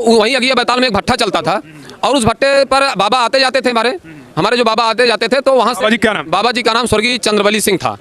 वहीं अगिया बैताल में एक भट्ठा चलता था और उस भट्टे पर बाबा आते जाते थे। हमारे जो बाबा आते जाते थे, तो वहाँ से बाबा जी का नाम स्वर्गीय चंद्रबली सिंह था।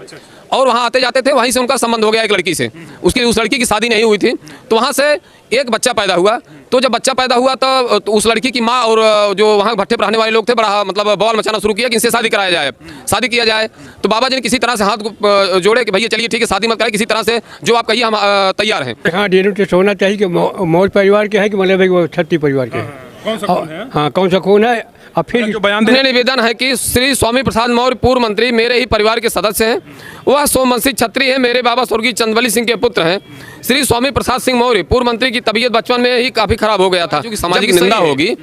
और वहाँ आते जाते थे, वहीं से उनका संबंध हो गया एक लड़की से। उस लड़की की शादी नहीं हुई थी, तो वहाँ से एक बच्चा पैदा हुआ। तो जब बच्चा पैदा हुआ तो उस लड़की की माँ और जो वहाँ भट्टे पर रहने वाले लोग थे, बड़ा मतलब बवाल मचाना शुरू किया कि इनसे शादी कराया जाए, शादी किया जाए। तो बाबा जी ने किसी तरह से हाथ जोड़े कि भैया चलिए ठीक है, शादी मत करें, किसी तरह से जो आप कहिए हम तैयार हैं। हाँ, डीएनए टेस्ट होना चाहिए कि मौज परिवार के है कि मतलब वो छठी परिवार के। कौन सा खून है? हाँ, कौन सा खून है? अब फिर जो बयान दे निवेदन है कि श्री स्वामी प्रसाद मौर्य पूर्व मंत्री मेरे ही परिवार के सदस्य हैं। वह सोमवंशी क्षत्रिय है, मेरे बाबा स्वर्गीय चंद्रबली सिंह के पुत्र हैं। श्री स्वामी प्रसाद सिंह मौर्य पूर्व मंत्री की तबीयत बचपन में ही काफी खराब हो गया था, क्योंकि सामाजिक निंदा होगी।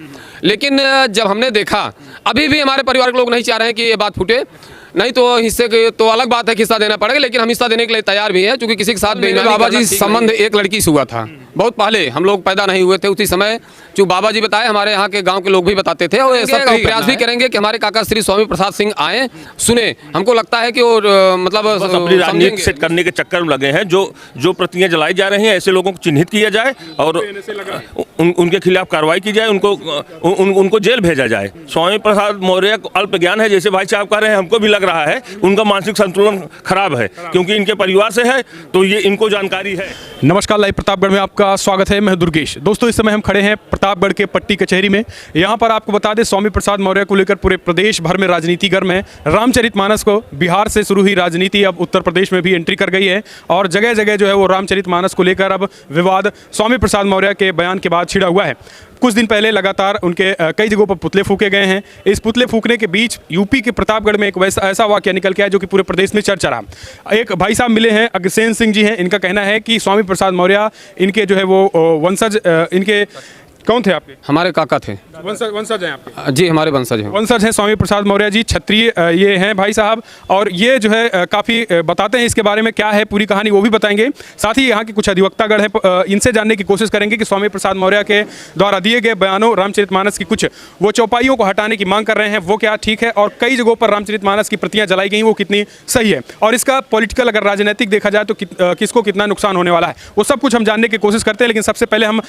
लेकिन जब हमने देखा, अभी भी हमारे परिवार के लोग नहीं चाह रहे हैं कि ये बात फूटे, नहीं तो हिस्से के तो अलग बात है कि हिस्सा देना पड़ेगा, लेकिन हम हिस्सा देने के लिए तैयार भी हैं, क्योंकि किसी के साथ बेईमानी। बाबा जी संबंध एक लड़की से हुआ था, बहुत पहले, हम लोग पैदा नहीं हुए थे उसी समय। जो बाबा जी बताए, हमारे यहाँ के गांव के लोग भी बताते थे, और ऐसा प्रयास भी करेंगे कि हमारे काका श्री स्वामी प्रसाद सिंह आए, सुने। हमको लगता है कि वो मतलब अपनी राजनीति सेट करने के चक्कर में लगे हैं। जो प्रतियां जलाई जा रही हैं, ऐसे लोगों को चिन्हित किया जाए और उनके खिलाफ कार्रवाई की जाए, उनको जेल भेजा जाए। स्वामी प्रसाद मौर्य को अल्प ज्ञान है, जैसे भाई साहब कह रहे हैं, हमको भी लग रहा है उनका मानसिक संतुलन खराब है, क्योंकि इनके परिवार से है, तो ये इनको जानकारी है। नमस्कार, लाइव प्रतापगढ़ में आपका स्वागत है। मैं दुर्गेश। दोस्तों, इस समय हम खड़े हैं प्रतापगढ़ के पट्टी कचहरी में। यहाँ पर आपको बता दें, स्वामी प्रसाद मौर्य को लेकर पूरे प्रदेश भर में राजनीति गर्म है। रामचरितमानस को बिहार से शुरू हुई राजनीति अब उत्तर प्रदेश में भी एंट्री कर गई है, और जगह जगह जो है वो रामचरितमानस को लेकर अब विवाद स्वामी प्रसाद मौर्य के बयान के बाद छिड़ा हुआ है। कुछ दिन पहले लगातार उनके कई जगहों पर पुतले फूके गए हैं। इस पुतले फूकने के बीच यूपी के प्रतापगढ़ में एक ऐसा वाकया निकल के आया जो कि पूरे प्रदेश में चर्चा रहा। एक भाई साहब मिले हैं, अग्रसेन सिंह जी हैं। इनका कहना है कि स्वामी प्रसाद मौर्य इनके जो है वो वंशज, इनके कौन थे आपके? हमारे काका थे। वंशज हैं आपके? जी, हमारे वंशज हैं। वंशज हैं स्वामी प्रसाद मौर्य जी, क्षत्रिय ये हैं भाई साहब, और ये जो है काफ़ी बताते हैं इसके बारे में, क्या है पूरी कहानी वो भी बताएंगे। साथ ही यहाँ की कुछ अधिवक्तागण हैं, इनसे जानने की कोशिश करेंगे कि स्वामी प्रसाद मौर्य के द्वारा दिए गए बयानों, रामचरितमानस की कुछ वो चौपाइयों को हटाने की मांग कर रहे हैं, वो क्या ठीक है, और कई जगहों पर रामचरितमानस की प्रतियाँ जलाई गई वो कितनी सही है, और इसका पॉलिटिकल अगर राजनीतिक देखा जाए तो किसको कितना नुकसान होने वाला है, वो सब कुछ हम जानने की कोशिश करते हैं। लेकिन सबसे पहले हम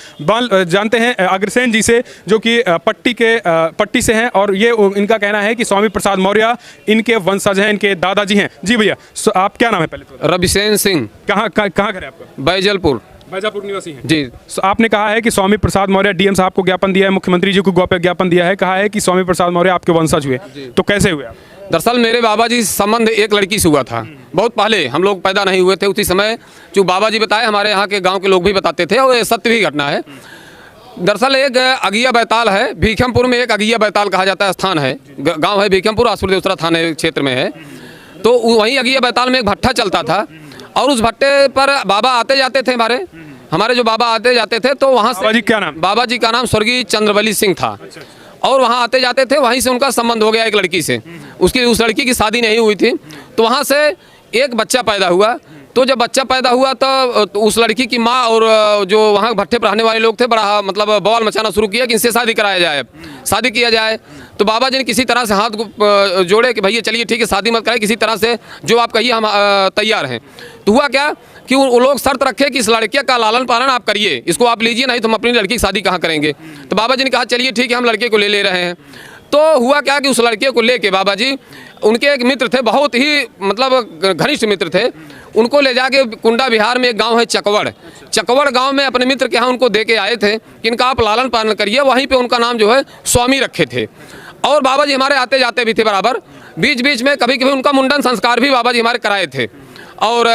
जानते हैं अग्रसेन जी से, जो कि पट्टी से हैं, और ये इनका कहना है कि स्वामी प्रसाद मौर्य इनके वंशज हैं, इनके दादाजी हैं। जी भैया, आप क्या नाम है पहले तो? रविसेन सिंह। कहाँ घर है आपका? बैजलपुर। बैजापुर निवासी हैं जी। आपने कहा है कि स्वामी प्रसाद मौर्य डीएम साहब को ज्ञापन दिया है, मुख्यमंत्री जी को ज्ञापन दिया है, कहा है कि स्वामी प्रसाद मौर्य आपके वंशज हुए, तो कैसे हुए आप? दरअसल मेरे बाबा जी संबंध एक लड़की से हुआ था, बहुत पहले, हम लोग पैदा नहीं हुए थे उसी समय। जो बाबा जी बताए, हमारे यहाँ के गाँव के लोग भी बताते थे, और ये सत्य भी घटना है। दरअसल एक अगिया बैताल है, भीखमपुर में एक अगिया बैताल कहा जाता है स्थान है, गांव है भीखमपुर, आसपुर देवसरा थाने क्षेत्र में है। तो वहीं अगिया बैताल में एक भट्ठा चलता था, और उस भट्टे पर बाबा आते जाते थे। हमारे जो बाबा आते जाते थे, तो वहाँ से क्या नाम? बाबा जी का नाम स्वर्गीय चंद्रबली सिंह था। और वहाँ आते जाते थे, वहीं से उनका संबंध हो गया एक लड़की से। उस लड़की की शादी नहीं हुई थी, तो वहाँ से एक बच्चा पैदा हुआ। तो जब बच्चा पैदा हुआ तो उस लड़की की माँ और जो वहाँ भट्टे पर रहने वाले लोग थे, बड़ा मतलब बवाल मचाना शुरू किया कि इनसे शादी कराया जाए, शादी किया जाए। तो बाबा जी ने किसी तरह से हाथ जोड़े कि भैया चलिए ठीक है, शादी मत करें, किसी तरह से जो आप कहिए हम तैयार हैं। तो हुआ क्या कि वो लोग शर्त रखे कि इस लड़के का लालन पालन आप करिए, इसको आप लीजिए, नहीं तो हम अपनी लड़की की शादी कहाँ करेंगे। तो बाबा जी ने कहा चलिए ठीक है, हम लड़के को ले रहे हैं। तो हुआ क्या कि उस लड़के को लेके बाबा जी, उनके एक मित्र थे, बहुत ही मतलब घनिष्ठ मित्र थे, उनको ले जाके कुंडा बिहार में एक गांव है चकवड़ गांव में अपने मित्र के यहाँ उनको दे के आए थे कि इनका आप लालन पालन करिए। वहीं पे उनका नाम जो है स्वामी रखे थे, और बाबा जी हमारे आते जाते भी थे बराबर। बीच बीच में कभी कभी उनका मुंडन संस्कार भी बाबा जी हमारे कराए थे, और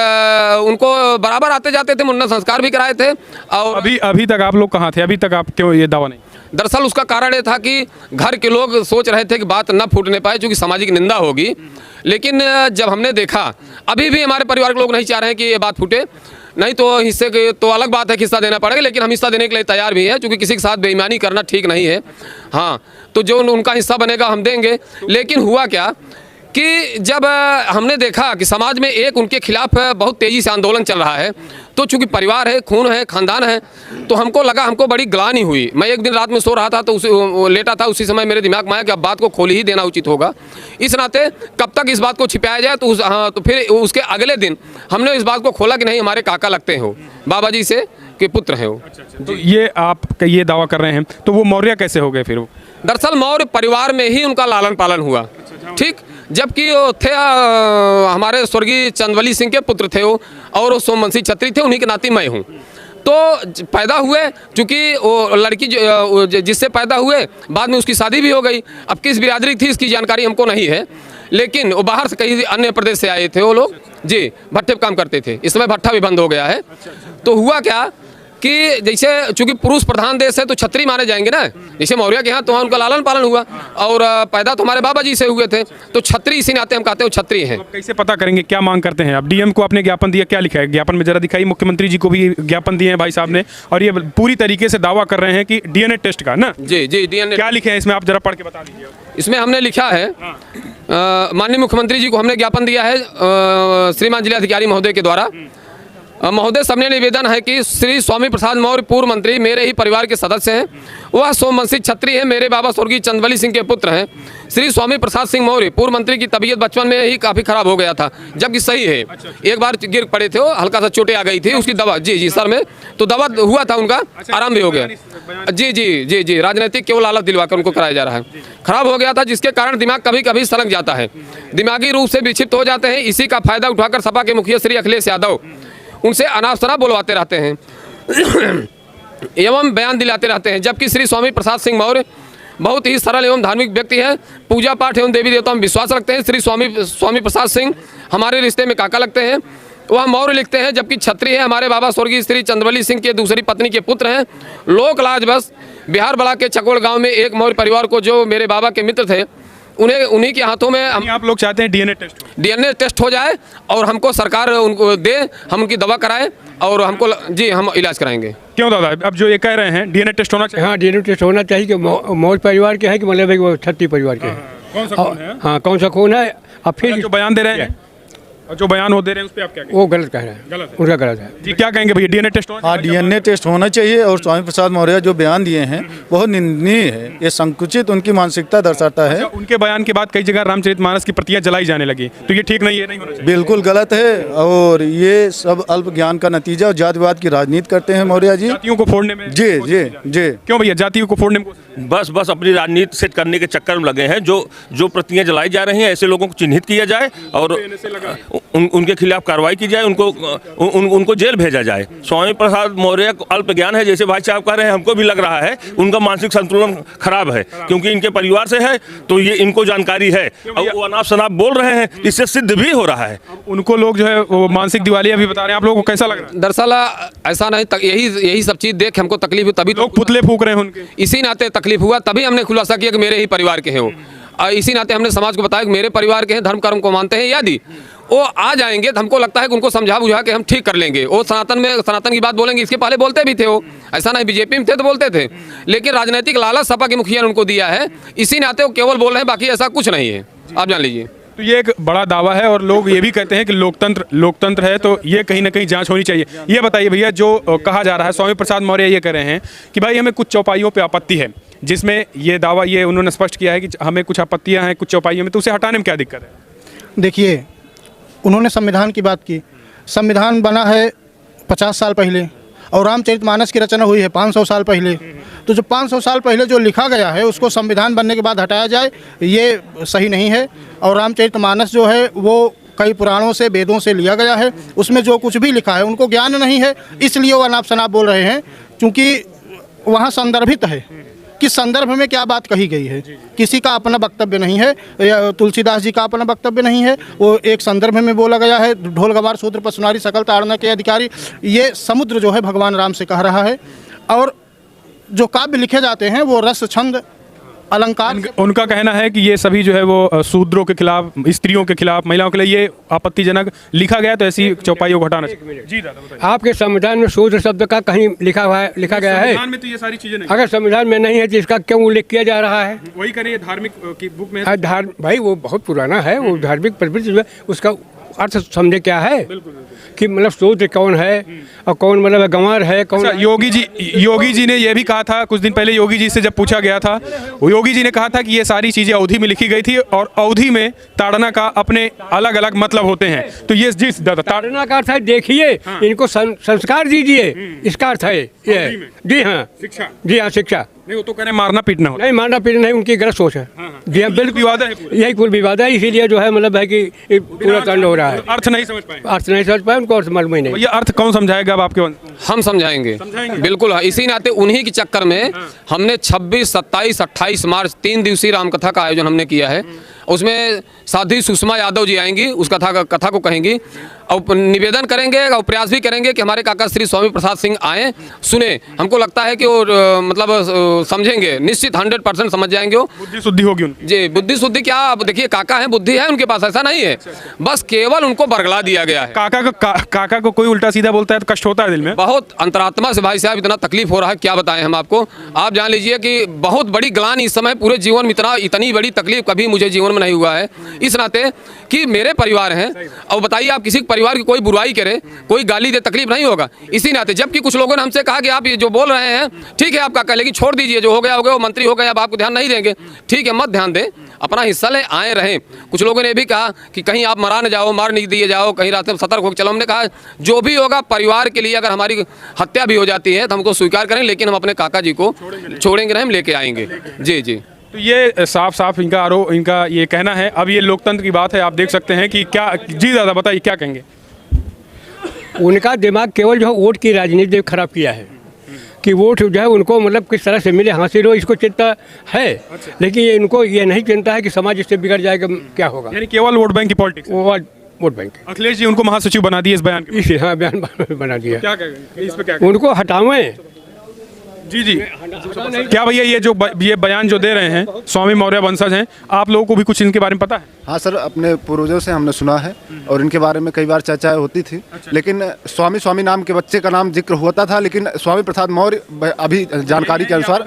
उनको बराबर आते जाते थे, मुंडन संस्कार भी कराए थे। और अभी तक आप लोग कहाँ थे? अभी तक आप क्यों ये दावा नहीं? दरअसल उसका कारण ये था कि घर के लोग सोच रहे थे कि बात न फूटने पाए, क्योंकि सामाजिक निंदा होगी। लेकिन जब हमने देखा, अभी भी हमारे परिवार के लोग नहीं चाह रहे हैं कि ये बात फूटे, नहीं तो हिस्से के तो अलग बात है कि हिस्सा देना पड़ेगा, लेकिन हम हिस्सा देने के लिए तैयार भी हैं, क्योंकि किसी के साथ बेईमानी करना ठीक नहीं है। हाँ, तो जो उनका हिस्सा बनेगा हम देंगे। लेकिन हुआ क्या कि जब हमने देखा कि समाज में एक उनके खिलाफ बहुत तेज़ी से आंदोलन चल रहा है, तो चूंकि परिवार है, खून है, खानदान है, तो हमको लगा, हमको बड़ी ग्लानि हुई। मैं एक दिन रात में सो रहा था, तो लेटा था, उसी समय मेरे दिमाग में आया कि अब बात को खोल ही देना उचित होगा। इस नाते कब तक इस बात को छिपाया जाए, तो फिर उसके अगले दिन हमने इस बात को खोला कि नहीं, हमारे काका लगते हो बाबा जी से के पुत्र हैं वो। तो ये आप ये दावा कर रहे हैं, तो वो मौर्य कैसे हो गए फिर वो? दरअसल मौर्य परिवार में ही उनका लालन पालन हुआ, ठीक। जबकि वो थे हमारे स्वर्गीय चंद्रवली सिंह के पुत्र थे वो, और वो सोमवंशी क्षत्रिय थे, उन्हीं के नाती मैं हूँ। तो पैदा हुए, चूँकि वो लड़की जिससे पैदा हुए बाद में उसकी शादी भी हो गई। अब किस बिरादरी थी इसकी जानकारी हमको नहीं है, लेकिन वो बाहर से कहीं अन्य प्रदेश से आए थे वो लोग जी, भट्टे पे काम करते थे। इस समय भट्टा भी बंद हो गया है। तो हुआ क्या कि जैसे चूंकि पुरुष प्रधान देश है तो छत्री माने जाएंगे ना, जैसे मौर्य के यहाँ तो वहाँ उनका लालन पालन हुआ, और पैदा तो हमारे बाबा जी से हुए थे, तो छत्री इसी नाते हम कहते हैं छत्री हैं। अब कैसे पता करेंगे, क्या मांग करते हैं? अब डीएम को आपने ज्ञापन दिया, क्या लिखा है ज्ञापन में, जरा दिखाई। मुख्यमंत्री जी को भी ज्ञापन दिए हैं भाई साहब ने, और ये पूरी तरीके से दावा कर रहे हैं कि डीएनए टेस्ट का ना। जी जी, डीएनए क्या लिखे हैं इसमें, आप जरा पढ़ के बता दीजिए। इसमें हमने लिखा है, माननीय मुख्यमंत्री जी को हमने ज्ञापन दिया है श्रीमान जिलाधिकारी महोदय के द्वारा। महोदय, सबने निवेदन है कि श्री स्वामी प्रसाद मौर्य पूर्व मंत्री मेरे ही परिवार के सदस्य हैं। वह सोमवंशी क्षत्रिय है, मेरे बाबा स्वर्गीय चंद्रवली सिंह के पुत्र हैं। श्री स्वामी प्रसाद सिंह मौर्य पूर्व मंत्री की तबीयत बचपन में ही काफ़ी खराब हो गया था, जबकि सही है। एक बार गिर पड़े थे, वो हल्का सा चोटें आ गई थी, उसकी दवा जी जी सर में, तो दवा हुआ था उनका, आराम भी हो गया। जी जी जी जी, राजनीतिक केवल लालच दिलवाकर उनको कराया जा रहा है। खराब हो गया था, जिसके कारण दिमाग कभी कभी सलग जाता है, दिमागी रूप से विक्षिप्त हो जाते हैं। इसी का फायदा उठाकर सपा के मुखिया श्री अखिलेश यादव उनसे अनाप शनाप बुलवाते रहते हैं एवं बयान दिलाते रहते हैं। जबकि श्री स्वामी प्रसाद सिंह मौर्य बहुत ही सरल एवं धार्मिक व्यक्ति है, पूजा पाठ एवं देवी देवताओं में विश्वास रखते हैं। श्री स्वामी प्रसाद सिंह हमारे रिश्ते में काका लगते हैं। वह मौर्य लिखते हैं, जबकि क्षत्रिय है। हमारे बाबा स्वर्गीय श्री चंद्रवली सिंह के दूसरी पत्नी के पुत्र हैं। लोक लाज बस बिहार बड़ा के चकोड़ गाँव में एक मौर्य परिवार को, जो मेरे बाबा के मित्र थे, उन्हीं के हाथों में आप लोग चाहते हैं डीएनए टेस्ट हो जाए और हमको सरकार उनको दे, हम उनकी दवा कराएं और हमको जी हम इलाज कराएंगे। क्यों दादा, अब जो ये कह रहे हैं डीएनए टेस्ट होना चाहिए? हाँ, डीएनए टेस्ट होना चाहिए कि मौर्य परिवार के हैं कि मतलब वो क्षत्रिय परिवार के हैं। कौन सा खून है? हाँ, कौन सा खून है। अब फिर जो बयान दे रहे हैं, और जो बयान वो दे रहे हैं उस पे आप क्या कहेंगे? वो गलत कह रहे हैं, गलत है। उनका गलत है जी, क्या कहेंगे भैया, डीएनए टेस्ट होना हाँ, चाहिए? डीएनए टेस्ट होना चाहिए। और स्वामी प्रसाद मौर्य जो बयान दिए हैं बहुत निंदनीय है, ये संकुचित उनकी मानसिकता दर्शाता है। उनके बयान के बाद कई जगह रामचरितमानस की प्रतियां जलाई जाने लगी, तो ये ठीक नहीं है, नहीं होना चाहिए। बिल्कुल गलत है, और ये सब अल्प ज्ञान का नतीजा और जातिवाद की राजनीति करते हैं मौर्य जी। जातियों को फोड़ने में जी जी जी। क्यों भैया जातियों को फोड़ने में? बस अपनी राजनीति सेट करने के चक्कर में लगे हैं। जो प्रतियां जलाई जा रही हैं, ऐसे लोगों को चिन्हित किया जाए और उनके खिलाफ कार्रवाई की जाए, उनको जेल भेजा जाए। स्वामी प्रसाद मौर्य को अल्प ज्ञान है, जैसे भाई साहब कह रहे हैं, हमको भी लग रहा है उनका मानसिक संतुलन खराब है, क्योंकि इनके परिवार से है तो ये इनको जानकारी है, और वो अनाप शनाप बोल रहे हैं, इससे सिद्ध भी हो रहा है। उनको लोग जो है वो मानसिक दिवालिया भी बता रहे हैं, आप लोगों को कैसा लग रहा है? दरअसल ऐसा नहीं, यही सब चीज़ देख हमको तकलीफ हुई, तभी लोग पुतले फूक रहे हैं उनके, इसी नाते तकलीफ हुआ, तभी हमने खुलासा किया कि मेरे ही परिवार के हैं वो। इसी नाते हमने समाज को बताया कि मेरे परिवार के हैं, धर्म कर्म को मानते हैं। यदि वो आ जाएंगे तो हमको लगता है कि उनको समझा बुझा के हम ठीक कर लेंगे। वो सनातन की बात बोलेंगे, इसके पहले बोलते भी थे वो, ऐसा नहीं बीजेपी में थे तो बोलते थे, लेकिन राजनीतिक लालच सपा के मुखिया ने उनको दिया है, इसी नाते वो केवल बोल रहे हैं, बाकी ऐसा कुछ नहीं है, आप जान लीजिए। तो ये एक बड़ा दावा है, और लोग ये भी कहते हैं कि लोकतंत्र है, तो ये कहीं ना कहीं जांच होनी चाहिए। ये बताइए भैया, जो कहा जा रहा है, स्वामी प्रसाद मौर्य ये कह रहे हैं कि भाई हमें कुछ चौपाइयों पे आपत्ति है, जिसमें ये दावा ये उन्होंने स्पष्ट किया है कि हमें कुछ आपत्तियां हैं कुछ चौपाइयों में, तो उसे हटाने में क्या दिक्कत है? देखिए, उन्होंने संविधान की बात की। संविधान बना है 50 साल पहले, और रामचरितमानस की रचना हुई है 500 साल पहले। तो जो 500 साल पहले जो लिखा गया है उसको संविधान बनने के बाद हटाया जाए, ये सही नहीं है। और रामचरितमानस जो है वो कई पुराणों से, वेदों से लिया गया है, उसमें जो कुछ भी लिखा है उनको ज्ञान नहीं है, इसलिए वो अनाप शनाप बोल रहे हैं, क्योंकि वहाँ संदर्भित है किस संदर्भ में क्या बात कही गई है। किसी का अपना वक्तव्य नहीं है, या तुलसीदास जी का अपना वक्तव्य नहीं है, वो एक संदर्भ में बोला गया है। ढोल गवार शूद्र पर सुनारी सकल ताड़ना के अधिकारी, ये समुद्र जो है भगवान राम से कह रहा है। और जो काव्य लिखे जाते हैं वो रस, छंद, अलंकार। उनका कहना है कि ये सभी जो है वो शूद्रों के खिलाफ, स्त्रियों के खिलाफ, महिलाओं के लिए ये आपत्तिजनक लिखा गया, तो ऐसी चौपाइयों को हटाना चाहिए। जी दादा बताइए। आपके संविधान में शूद्र शब्द का कहीं लिखा गया है? संविधान में तो ये सारी चीजें नहीं। अगर संविधान में नहीं है तो इसका क्यों उल्लेख किया जा रहा है? वही करिए, धार्मिक की बुक में भाई वो बहुत पुराना है, वो धार्मिक प्रवृत्ति उसका अर्थ समझे क्या है कि मतलब शूद्र कौन है और कौन मतलब गंवार है कौन। अच्छा, योगी जी ने यह भी कहा था कुछ दिन पहले, योगी जी से जब पूछा गया था, वो योगी जी ने कहा था कि ये सारी चीज़ें अवधि में लिखी गई थी और अवधि में ताड़ना का अपने अलग अलग मतलब होते हैं। तो ये जिस ताड़ना का अर्थ है, देखिए इनको संस्कार दीजिए, इसका अर्थ है ये। जी हाँ, शिक्षा, जी हाँ, शिक्षा नहीं, वो तो कह रहे मारना पीटना हो। नहीं, मारना पीटना नहीं, उनकी गलत सोच है। जी हाँ, बिल्कुल विवाद है, यही कुल विवाद है, इसीलिए जो है मतलब है कि पूरा कांड हो रहा है। अर्थ नहीं समझ पाए, अर्थ नहीं समझ पाए, उनको अर्थ मालूम ही नहीं। ये अर्थ कौन समझाएगा अब आपके? हम समझाएंगे बिल्कुल। इसी नाते उन्हीं के चक्कर में हमने 26, 27, 28 मार्च 3 दिवसीय रामकथा का आयोजन हमने किया है। उसमें साध्वी सुषमा यादव जी आएंगी, उस कथा को कहेंगी और निवेदन करेंगे और प्रयास भी करेंगे कि हमारे काका श्री स्वामी प्रसाद सिंह आएँ, सुने। हमको लगता है कि वो मतलब समझेंगे, निश्चित 100% समझ जाएंगे। वो बुद्धि शुद्धि होगी उनकी। जी, बुद्धि शुद्धि क्या, अब देखिए काका है, बुद्धि है उनके पास, ऐसा नहीं है, बस केवल उनको बरगला दिया गया है। काका को कोई उल्टा सीधा बोलता है तो कष्ट होता है दिल में। बहुत अंतरात्मा से भाई साहब इतना तकलीफ हो रहा है, क्या बताएं हम आपको। आप जान लीजिए कि बहुत बड़ी ग्लानि इस समय पूरे जीवन में, इतनी बड़ी तकलीफ कभी मुझे जीवन में नहीं हुआ है। इस नाते कि मेरे परिवार हैं, और बताइए आप किसी परिवार की कोई बुराई करे, कोई गाली दे, तकलीफ नहीं होगा। इसी नाते जबकि कुछ लोगों ने हमसे कहा कि आप ये जो बोल रहे हैं ठीक है आप काका, लेकिन छोड़ दीजिए, जो हो गया वो मंत्री हो गए, अब आपको ध्यान नहीं देंगे। ठीक है, मत ध्यान दें, अपना हिस्सा ले, आए रहें। कुछ लोगों ने भी कहा कि कहीं आप मरा न जाओ, मार नहीं दिए जाओ, कहीं रास्ते में सतर्क हो चलो। हमने कहा जो भी होगा परिवार के लिए, अगर हमारी हत्या भी हो जाती है तो हमको स्वीकार करें, लेकिन हम अपने काका जी को छोड़ेंगे नहीं, हम लेके आएंगे। जी जी, तो ये साफ साफ इनका ये कहना है। अब ये लोकतंत्र की बात है, आप देख सकते हैं कि क्या। जी दादा बताइए क्या कहेंगे? उनका दिमाग केवल जो है वोट की राजनीति खराब किया है कि वोट जो है उनको मतलब किस तरह से मिले, हासिल हो, इसको चिंता है। लेकिन इनको ये नहीं चिंता है कि समाज इससे बिगड़ जाएगा, क्या होगा। यानी केवल वोट बैंक की politics, vote bank. Akhilesh ji उनको महासचिव बना दिए इस बयान के। इसी हाँ, बयान बना दिया। क्या कहेंगे इस पे? क्या उनको हटावें। जी जी, क्या भैया ये बयान जो दे रहे हैं स्वामी मौर्य वंशज हैं, आप लोगों को भी कुछ इनके बारे में पता है? हाँ सर, अपने पूर्वजों से हमने सुना है और इनके बारे में कई बार चर्चाएं होती थी। लेकिन स्वामी नाम के बच्चे का नाम जिक्र होता था, लेकिन स्वामी प्रसाद मौर्य अभी जानकारी के अनुसार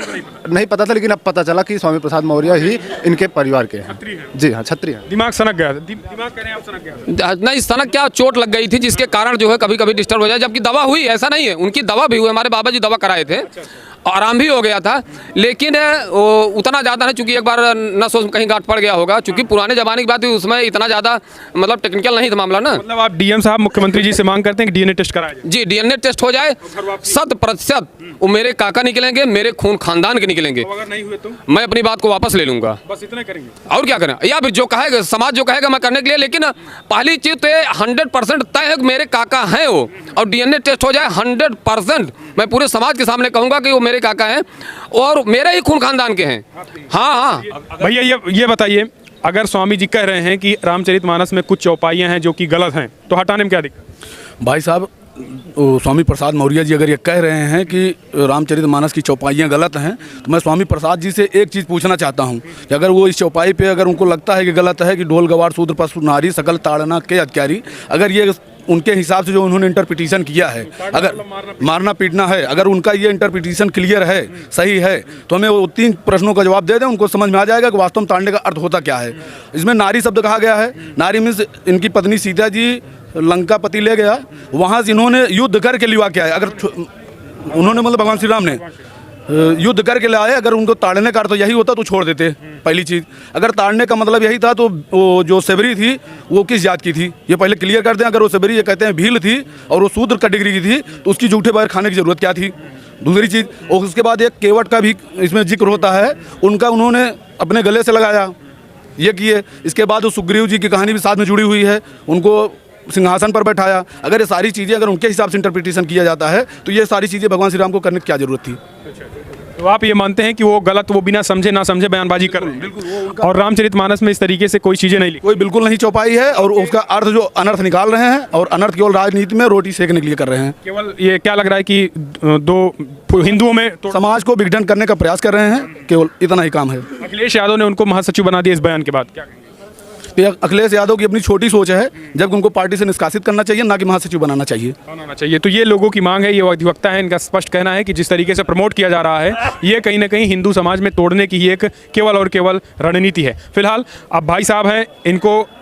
नहीं पता था, लेकिन अब पता चला कि स्वामी प्रसाद मौर्य ही इनके परिवार के हैं। जी हाँ, क्षत्रिय हैं। दिमाग सनक गया, दिमाग कह रहे हैं आप सनक गया? नहीं, सनक क्या, चोट लग गई थी जिसके कारण जो है कभी कभी डिस्टर्ब हो जाए, जबकि दवा हुई, ऐसा नहीं है। उनकी दवा भी हुई, हमारे बाबा जी दवा कराए थे, आराम भी हो गया था, लेकिन उतना ज़्यादा नहीं, चूंकि एक बार नसों में कहीं गांठ पड़ गया होगा, चूंकि पुराने ज़माने की बात थी, उसमें इतना ज़्यादा मतलब टेक्निकल नहीं था मामला ना। मतलब आप डीएम साहब मुख्यमंत्री जी से मांग करते हैं कि डीएनए टेस्ट कराया जाए? जी, डीएनए टेस्ट हो जाए 100%, वो मेरे काका निकलेंगे, मेरे खून खानदान के निकलेंगे। अगर नहीं हुए तो मैं अपनी बात को वापस ले लूंगा, बस इतना करेंगे और क्या करें, या फिर जो कहेगा समाज जो कहेगा मैं करने के लिए। लेकिन पहली चीज़ तो 100% तय है कि मेरे काका हैं वो, और डीएनए टेस्ट हो जाए 100%, मैं पूरे समाज के सामने कहूँगा कि वो मेरे काका हैं और मेरे ही खून खानदान के हैं। हाँ हाँ भैया, ये बताइए, अगर स्वामी जी कह रहे हैं कि रामचरितमानस में कुछ चौपाइयाँ हैं जो कि गलत हैं, तो हटाने में क्या दिक्कत? भाई साहब, स्वामी प्रसाद मौर्य जी अगर ये कह रहे हैं कि रामचरितमानस की चौपाइयाँ गलत हैं, तो मैं स्वामी प्रसाद जी से एक चीज़ पूछना चाहता हूँ कि अगर वो इस चौपाई पे अगर उनको लगता है कि गलत है कि ढोल गवार शूद्र पशु नारी सकल ताड़ना के अधिकारी, अगर ये उनके हिसाब से जो उन्होंने इंटरप्रिटेशन किया है, अगर मारना पीटना है, अगर उनका ये इंटरप्रिटेशन क्लियर है, सही है, तो हमें वो 3 प्रश्नों का जवाब दे दें, उनको समझ में आ जाएगा कि वास्तव में ताड़ने का अर्थ होता क्या है। इसमें नारी शब्द कहा गया है, नारी मीन्स इनकी पत्नी सीता जी लंका पति ले गया, वहाँ से इन्होंने युद्ध करके लिवा क्या है, अगर उन्होंने मतलब भगवान श्री राम ने युद्ध करके लाए, अगर उनको ताड़ने का अर्थ तो यही होता तो छोड़ देते। पहली चीज़, अगर ताड़ने का मतलब यही था तो वो जो सेबरी थी वो किस जात की थी, ये पहले क्लियर कर दें। अगर वो सेबरी ये कहते हैं भील थी और वो शूद्र कैटेगरी की थी, तो उसकी जूठे बाहर खाने की ज़रूरत क्या थी? दूसरी चीज़, और उसके बाद एक केवट का भी इसमें जिक्र होता है, उनका उन्होंने अपने गले से लगाया, ये किए। इसके बाद वो सुग्रीव जी की कहानी भी साथ में जुड़ी हुई है, उनको सिंहासन पर बैठाया। अगर ये सारी चीज़ें अगर उनके हिसाब से इंटरप्रिटेशन किया जाता है, तो ये सारी चीज़ें भगवान श्री राम को करने की क्या जरूरत थी? तो आप ये मानते हैं कि वो गलत, वो बिना समझे ना समझे बयानबाजी कर रहे हैं, और रामचरितमानस में इस तरीके से कोई चीज़ें नहीं लिखी, कोई बिल्कुल नहीं चौपाई है, और उसका अर्थ जो अनर्थ निकाल रहे हैं, और अनर्थ केवल राजनीति में रोटी सेकने के लिए कर रहे हैं। केवल ये क्या लग रहा है कि 2 हिंदुओं में समाज को विघटन करने का प्रयास कर रहे हैं, केवल इतना ही काम है। अखिलेश यादव ने उनको महासचिव बना दिया इस बयान के बाद, क्या कहेंगे? तो ये अखिलेश यादव की अपनी छोटी सोच है, जब उनको पार्टी से निष्कासित करना चाहिए, ना कि महासचिव बनाना चाहिए। बनाना चाहिए। तो ये लोगों की मांग है, ये अधिवक्ता है, इनका स्पष्ट कहना है कि जिस तरीके से प्रमोट किया जा रहा है ये कहीं ना कहीं हिंदू समाज में तोड़ने की ही एक केवल और केवल रणनीति है। फिलहाल अब भाई साहब हैं,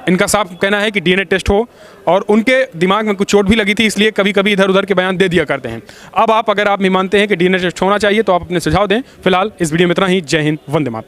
इनका साफ कहना है कि डीएनए टेस्ट हो, और उनके दिमाग में कुछ चोट भी लगी थी, इसलिए कभी कभी इधर उधर के बयान दे दिया करते हैं। अब अगर आप भी मानते हैं कि डीएनए टेस्ट होना चाहिए तो आप अपने सुझाव दें। फिलहाल इस वीडियो में इतना ही। जय हिंद, वंदे मातरम।